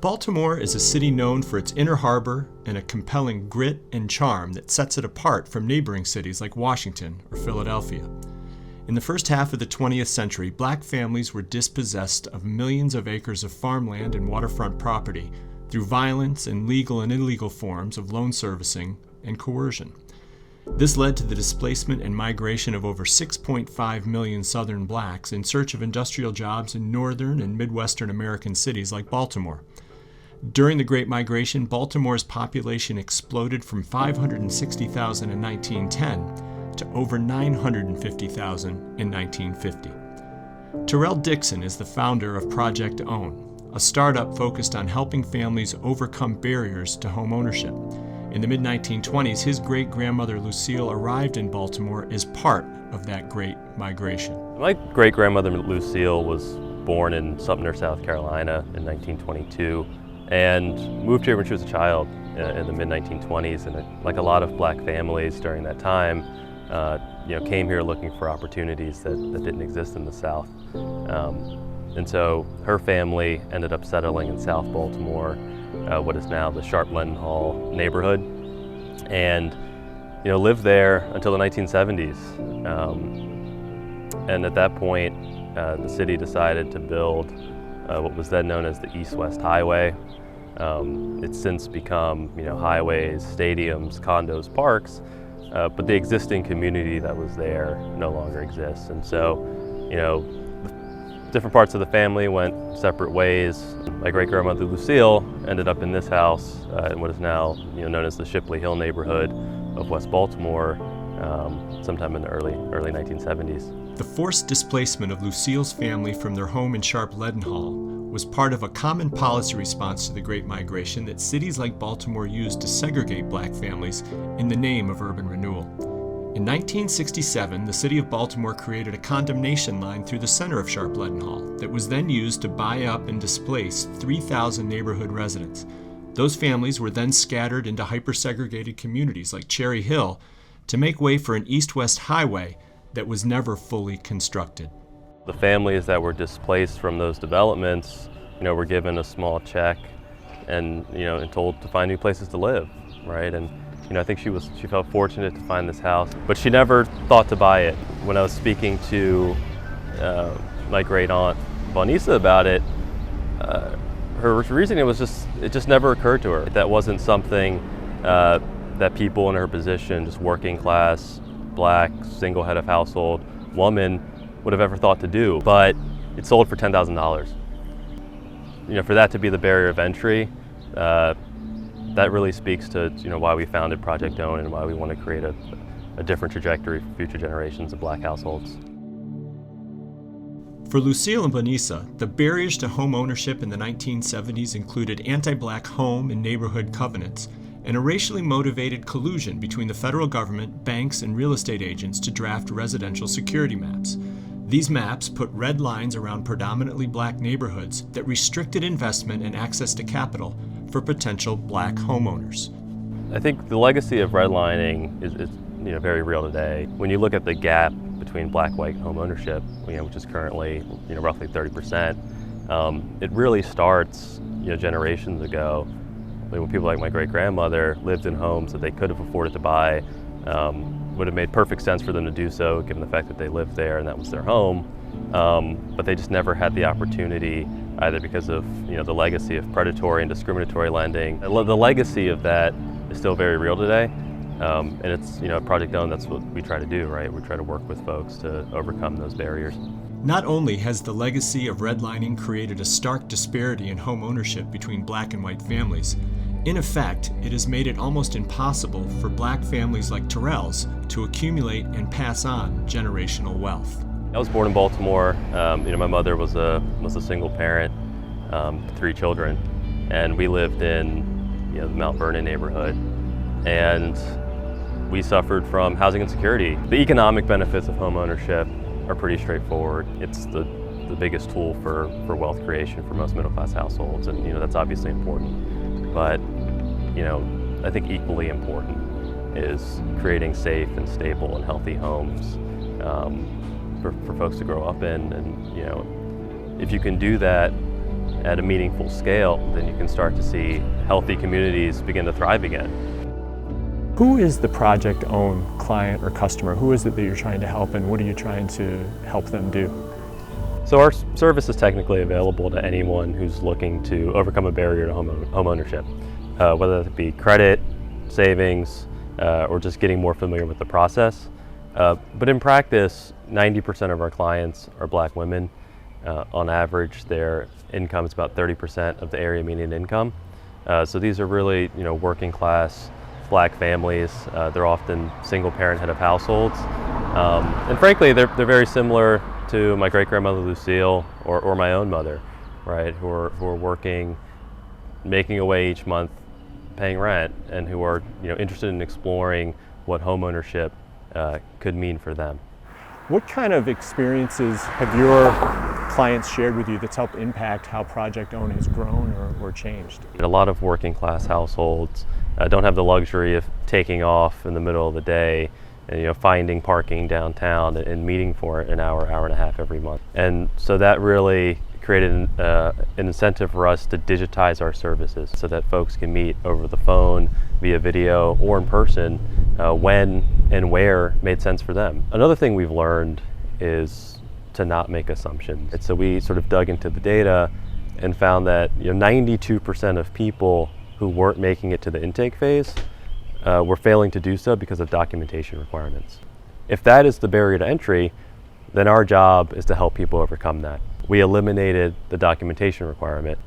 Baltimore is a city known for its inner harbor and a compelling grit and charm that sets it apart from neighboring cities like Washington or Philadelphia. In the first half of the 20th century, black families were dispossessed of millions of acres of farmland and waterfront property through violence and legal and illegal forms of loan servicing and coercion. This led to the displacement and migration of over 6.5 million Southern blacks in search of industrial jobs in northern and midwestern American cities like Baltimore. During the Great Migration, Baltimore's population exploded from 560,000 in 1910 to over 950,000 in 1950. Tyrell Dixon is the founder of Project Own, a startup focused on helping families overcome barriers to home ownership. In the mid-1920s, his great-grandmother Lucille arrived in Baltimore as part of that Great Migration. My great-grandmother Lucille was born in Sumter, South Carolina in 1922 and moved here when she was a child in the mid-1920s. And like a lot of black families during that time, came here looking for opportunities that didn't exist in the South. And so her family ended up settling in South Baltimore, what is now the Sharp-Leadenhall neighborhood, and lived there until the 1970s. And at that point, the city decided to build what was then known as the East-West Highway. It's since become highways, stadiums, condos, parks, but the existing community that was there no longer exists. And so, different parts of the family went separate ways. My great-grandmother Lucille ended up in this house in what is now known as the Shipley Hill neighborhood of West Baltimore sometime in the early 1970s. The forced displacement of Lucille's family from their home in Sharp-Leadenhall was part of a common policy response to the Great Migration that cities like Baltimore used to segregate black families in the name of urban renewal. In 1967, the city of Baltimore created a condemnation line through the center of Sharp-Leadenhall that was then used to buy up and displace 3,000 neighborhood residents. Those families were then scattered into hyper-segregated communities like Cherry Hill to make way for an east-west highway that was never fully constructed. The families that were displaced from those developments, were given a small check and told to find new places to live, right? And I think she felt fortunate to find this house, but she never thought to buy it. When I was speaking to my great aunt Vanessa about it, her reasoning was it just never occurred to her. That wasn't something that people in her position, just working class, black, single head of household woman, would have ever thought to do. But it sold for $10,000. For that to be the barrier of entry, that really speaks to why we founded Project Own and why we want to create a different trajectory for future generations of black households. For Lucille and Vanessa, the barriers to home ownership in the 1970s included anti-black home and neighborhood covenants and a racially motivated collusion between the federal government, banks, and real estate agents to draft residential security maps. These maps put red lines around predominantly black neighborhoods that restricted investment and access to capital for potential black homeowners. I think the legacy of redlining is very real today. When you look at the gap between black-white home ownership, which is currently roughly 30%, it really starts generations ago. When people like my great-grandmother lived in homes that they could have afforded to buy, would have made perfect sense for them to do so given the fact that they lived there and that was their home, but they just never had the opportunity, either because of the legacy of predatory and discriminatory lending. The legacy of that is still very real today, and it's at Project Own, that's what we try to do, right? We try to work with folks to overcome those barriers. Not only has the legacy of redlining created a stark disparity in home ownership between black and white families, in effect, it has made it almost impossible for black families like Tyrell's to accumulate and pass on generational wealth. I was born in Baltimore. My mother was a single parent, 3 children, and we lived in the Mount Vernon neighborhood, and we suffered from housing insecurity. The economic benefits of home ownership are pretty straightforward. It's the biggest tool for wealth creation for most middle-class households, and that's obviously important. But I think equally important is creating safe and stable and healthy homes for folks to grow up in. And if you can do that at a meaningful scale, then you can start to see healthy communities begin to thrive again. Who is the Project Own client or customer? Who is it that you're trying to help, and what are you trying to help them do? So our service is technically available to anyone who's looking to overcome a barrier to home ownership, whether that be credit, savings, or just getting more familiar with the process. But in practice, 90% of our clients are Black women. On average, their income is about 30% of the area median income. So these are really, working class Black families. They're often single parent head of households. And frankly, they're very similar to my great-grandmother Lucille or my own mother, right, who are working, making away each month, paying rent, and who are interested in exploring what homeownership could mean for them. What kind of experiences have your clients shared with you that's helped impact how Project Own has grown or changed? A lot of working class households don't have the luxury of taking off in the middle of the day and finding parking downtown and meeting for an hour and a half every month. And so that really created an incentive for us to digitize our services so that folks can meet over the phone, via video, or in person when and where made sense for them. Another thing we've learned is to not make assumptions. And so we sort of dug into the data and found that 92% of people who weren't making it to the intake phase were failing to do so because of documentation requirements. If that is the barrier to entry, then our job is to help people overcome that. We eliminated the documentation requirement,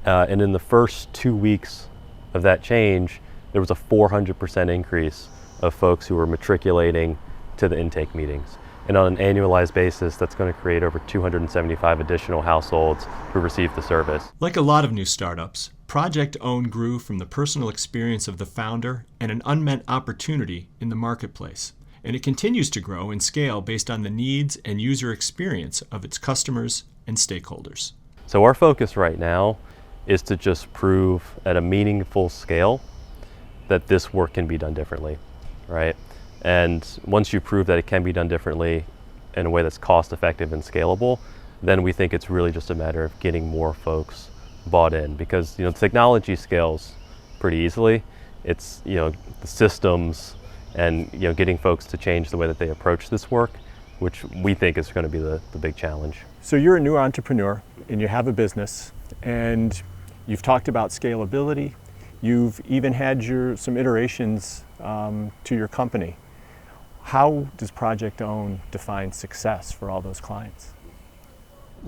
and in the first 2 weeks of that change, there was a 400% increase of folks who were matriculating to the intake meetings. And on an annualized basis, that's going to create over 275 additional households who receive the service. Like a lot of new startups, Project Own grew from the personal experience of the founder and an unmet opportunity in the marketplace. And it continues to grow and scale based on the needs and user experience of its customers and stakeholders. So our focus right now is to just prove at a meaningful scale that this work can be done differently, right? And once you prove that it can be done differently in a way that's cost effective and scalable, then we think it's really just a matter of getting more folks bought in, because technology scales pretty easily. It's the systems and getting folks to change the way that they approach this work, which we think is going to be the big challenge. So you're a new entrepreneur and you have a business, and you've talked about scalability. You've even had some iterations to your company. How does Project Own define success for all those clients?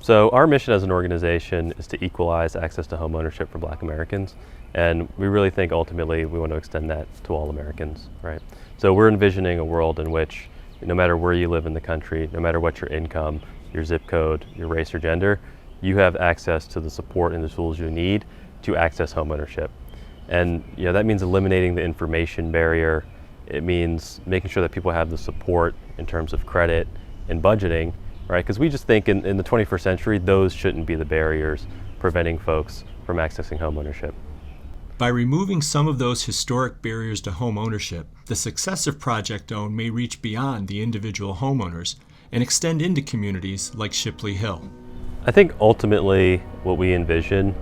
So our mission as an organization is to equalize access to home ownership for Black Americans, and we really think ultimately we want to extend that to all Americans, right? So we're envisioning a world in which no matter where you live in the country, no matter what your income, your zip code, your race or gender, you have access to the support and the tools you need to access home ownership. And that means eliminating the information barrier. It means making sure that people have the support in terms of credit and budgeting, right? Because we just think in the 21st century, those shouldn't be the barriers preventing folks from accessing home ownership. By removing some of those historic barriers to home ownership, the success of Project Own may reach beyond the individual homeowners and extend into communities like Shipley Hill. I think ultimately what we envision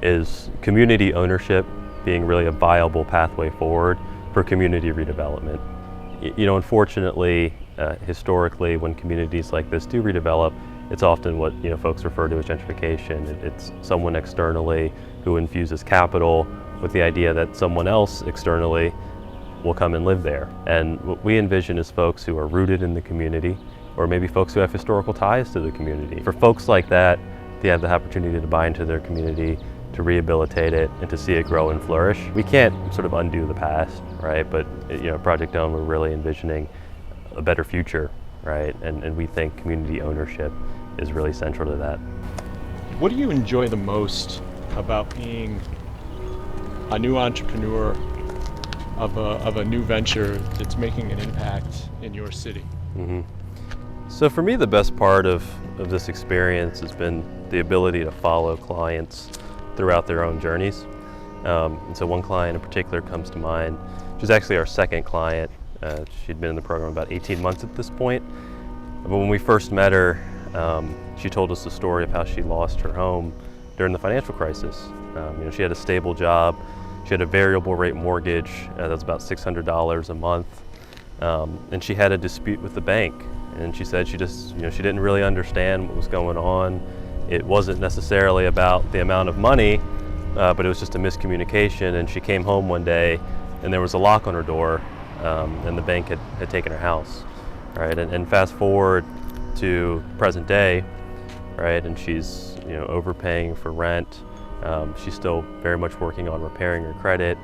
is community ownership being really a viable pathway forward for community redevelopment. Unfortunately, historically, when communities like this do redevelop, it's often what folks refer to as gentrification. It's someone externally who infuses capital with the idea that someone else externally will come and live there. And what we envision is folks who are rooted in the community, or maybe folks who have historical ties to the community. For folks like that, they have the opportunity to buy into their community, to rehabilitate it, and to see it grow and flourish. We can't sort of undo the past, right? But Project Own, we're really envisioning a better future, right? And we think community ownership is really central to that. What do you enjoy the most about being a new entrepreneur of a new venture that's making an impact in your city? Mm-hmm. So for me, the best part of this experience has been the ability to follow clients throughout their own journeys. And so one client in particular comes to mind. She's actually our second client. She'd been in the program about 18 months at this point. But when we first met her, she told us the story of how she lost her home during the financial crisis. She had a stable job. She had a variable rate mortgage that was about $600 a month, and she had a dispute with the bank. And she said she didn't really understand what was going on. It wasn't necessarily about the amount of money, but it was just a miscommunication. And she came home one day, and there was a lock on her door, and the bank had taken her house, right? And fast forward to present day, right? And she's overpaying for rent. She's still very much working on repairing her credit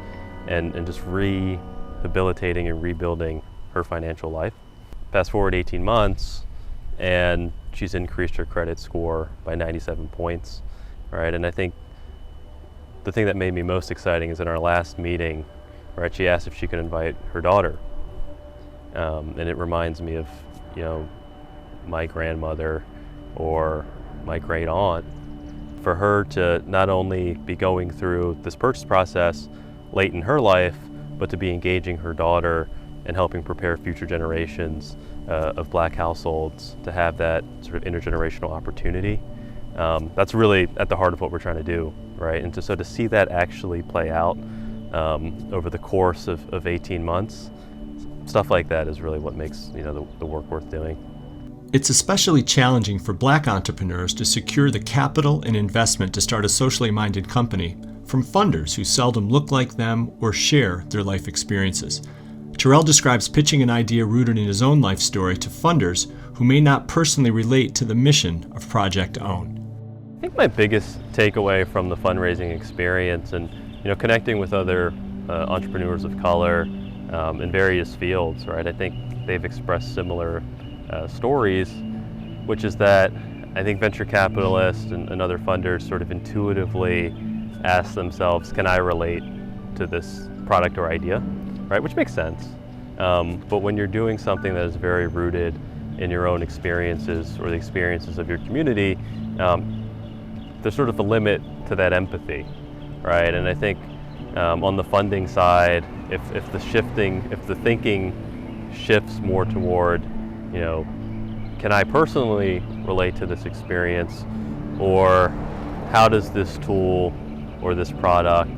and just rehabilitating and rebuilding her financial life. Fast forward 18 months, and she's increased her credit score by 97 points, right? And I think the thing that made me most exciting is in our last meeting, right, she asked if she could invite her daughter. And it reminds me of, my grandmother or my great aunt. For her to not only be going through this purchase process late in her life, but to be engaging her daughter and helping prepare future generations of Black households to have that sort of intergenerational opportunity. That's really at the heart of what we're trying to do, right? And to see that actually play out over the course of 18 months, stuff like that is really what makes the work worth doing. It's especially challenging for Black entrepreneurs to secure the capital and investment to start a socially minded company from funders who seldom look like them or share their life experiences. Tyrell describes pitching an idea rooted in his own life story to funders who may not personally relate to the mission of Project Own. I think my biggest takeaway from the fundraising experience and connecting with other entrepreneurs of color in various fields, right? I think they've expressed similar stories, which is that I think venture capitalists and other funders sort of intuitively ask themselves, can I relate to this product or idea, right? Which makes sense. But when you're doing something that is very rooted in your own experiences or the experiences of your community, there's sort of a limit to that empathy, right? And I think on the funding side, if the thinking shifts more toward can I personally relate to this experience, or how does this tool or this product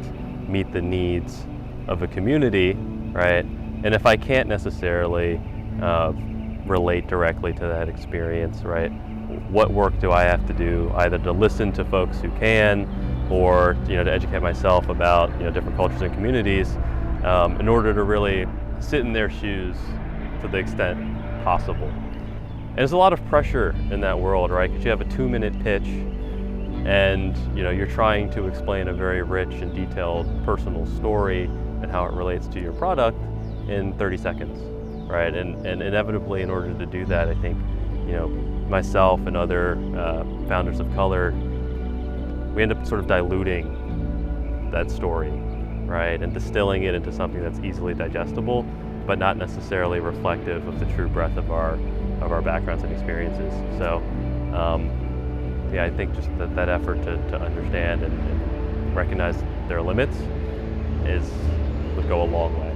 meet the needs of a community, right? And if I can't necessarily relate directly to that experience, right, what work do I have to do either to listen to folks who can, or to educate myself about different cultures and communities in order to really sit in their shoes to the extent possible. And there's a lot of pressure in that world, right? Because you have a 2-minute pitch, and you're trying to explain a very rich and detailed personal story and how it relates to your product in 30 seconds, right? And inevitably, in order to do that, I think myself and other founders of color, we end up sort of diluting that story, right? And distilling it into something that's easily digestible, but not necessarily reflective of the true breadth of our backgrounds and experiences. So, I think just that effort to understand and recognize their limits would go a long way.